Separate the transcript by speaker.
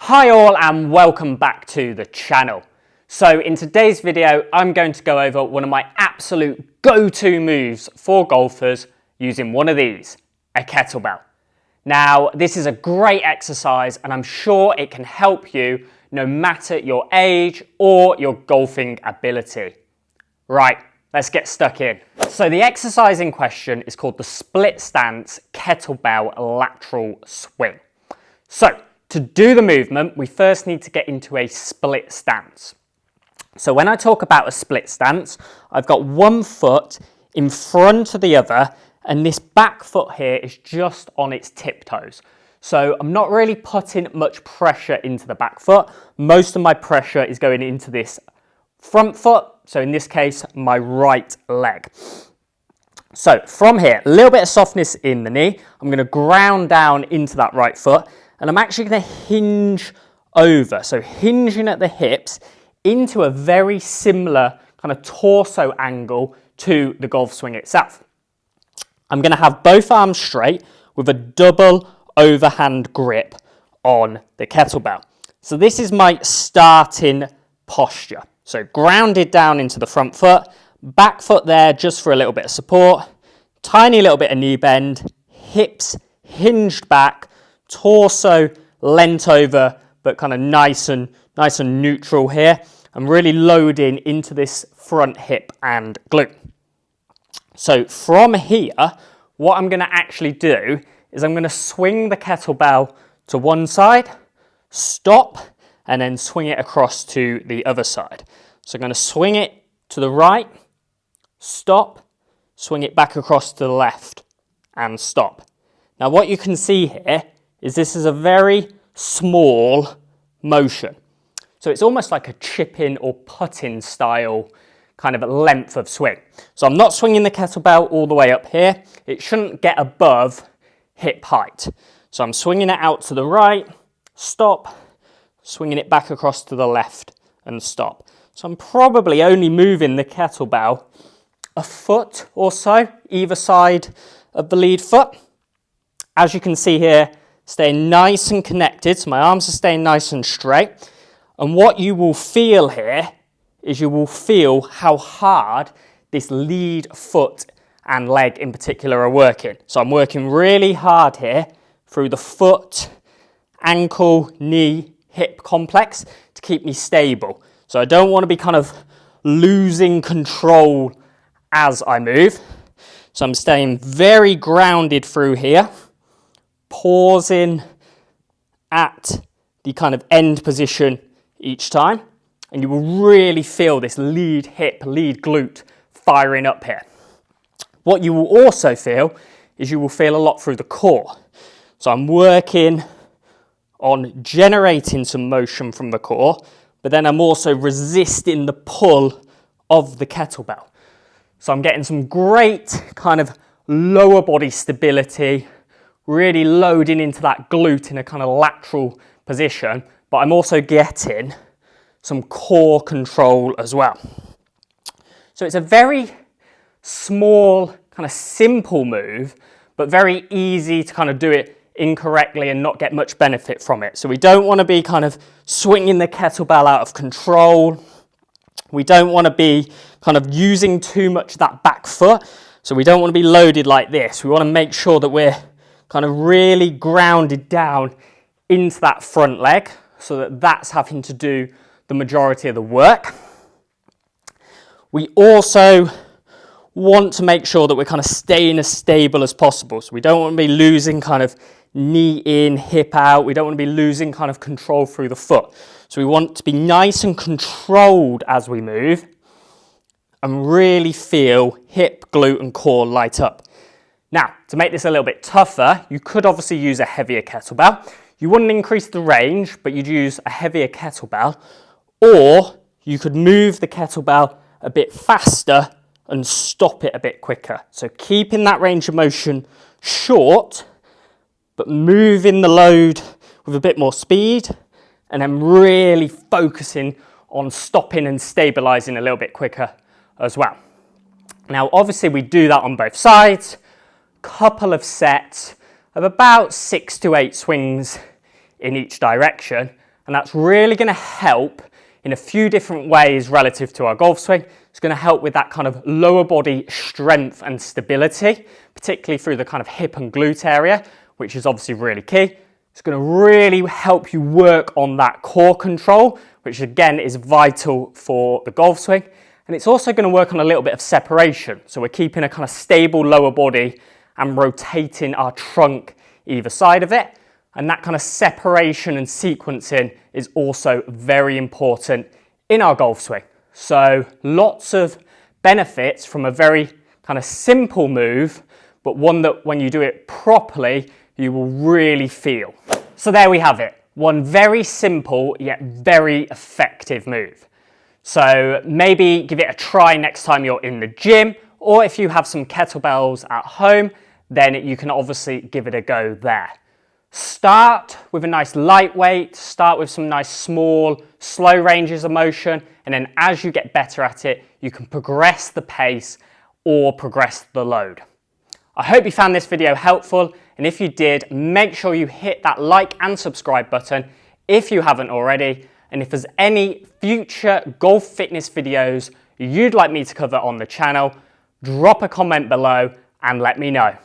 Speaker 1: Hi all and welcome back to the channel. So in today's video, I'm going to go over one of my absolute go-to moves for golfers using one of these, a kettlebell. Now, this is a great exercise and I'm sure it can help you no matter your age or your golfing ability. Right, let's get stuck in. So the exercise in question is called the split stance kettlebell lateral swing. So to do the movement, we first need to get into a split stance. So when I talk about a split stance, I've got one foot in front of the other, and this back foot here is just on its tiptoes. So I'm not really putting much pressure into the back foot. Most of my pressure is going into this front foot, so in this case, my right leg. So from here, a little bit of softness in the knee. I'm going to ground down into that right foot, and I'm actually going to hinge over. So hinging at the hips into a very similar kind of torso angle to the golf swing itself. I'm going to have both arms straight with a double overhand grip on the kettlebell. So this is my starting posture. So grounded down into the front foot, back foot there just for a little bit of support, tiny little bit of knee bend, hips hinged back, torso leant over, but kind of nice and neutral here. I'm really loading into this front hip and glute. So from here, what I'm going to actually do is I'm going to swing the kettlebell to one side, stop, and then swing it across to the other side. So I'm going to swing it to the right, stop, swing it back across to the left, and stop. Now what you can see here is this is a very small motion. So it's almost like a chip-in or putt-in style kind of length of swing. So I'm not swinging the kettlebell all the way up here. It shouldn't get above hip height. So I'm swinging it out to the right, stop, swinging it back across to the left and stop. So I'm probably only moving the kettlebell a foot or so either side of the lead foot. As you can see here, staying nice and connected, so my arms are staying nice and straight. And what you will feel here is you will feel how hard this lead foot and leg in particular are working. So I'm working really hard here through the foot, ankle, knee, hip complex to keep me stable. So I don't want to be kind of losing control as I move. So I'm staying very grounded through here, pausing at the kind of end position each time, and you will really feel this lead hip, lead glute firing up here. What you will also feel is you will feel a lot through the core. So I'm working on generating some motion from the core, but then I'm also resisting the pull of the kettlebell. So I'm getting some great kind of lower body stability, really loading into that glute in a kind of lateral position, but I'm also getting some core control as well. So it's a very small, kind of simple move, but very easy to kind of do it incorrectly and not get much benefit from it. So we don't want to be kind of swinging the kettlebell out of control. We don't want to be kind of using too much of that back foot. So we don't want to be loaded like this. We want to make sure that we're kind of really grounded down into that front leg so that that's having to do the majority of the work. We also want to make sure that we're kind of staying as stable as possible. So we don't want to be losing kind of knee in, hip out. We don't want to be losing kind of control through the foot. So we want to be nice and controlled as we move and really feel hip, glute and core light up. Now, to make this a little bit tougher, you could obviously use a heavier kettlebell. You wouldn't increase the range, but you'd use a heavier kettlebell, or you could move the kettlebell a bit faster and stop it a bit quicker. So keeping that range of motion short, but moving the load with a bit more speed, and then really focusing on stopping and stabilizing a little bit quicker as well. Now, obviously we do that on both sides, couple of sets of about 6 to 8 swings in each direction, And that's really going to help in a few different ways relative to our golf swing. It's going to help with that kind of lower body strength and stability, particularly through the kind of hip and glute area, which is obviously really key. It's going to really help you work on that core control, which again is vital for the golf swing. And it's also going to work on a little bit of separation. So we're keeping a kind of stable lower body and rotating our trunk either side of it. And that kind of separation and sequencing is also very important in our golf swing. So lots of benefits from a very kind of simple move, but one that when you do it properly, you will really feel. So there we have it. One very simple yet very effective move. So maybe give it a try next time you're in the gym, or if you have some kettlebells at home, then you can obviously give it a go there. Start with a nice lightweight, start with some nice small, slow ranges of motion, and then as you get better at it, you can progress the pace or progress the load. I hope you found this video helpful, and if you did, make sure you hit that like and subscribe button if you haven't already. And if there's any future golf fitness videos you'd like me to cover on the channel, drop a comment below and let me know.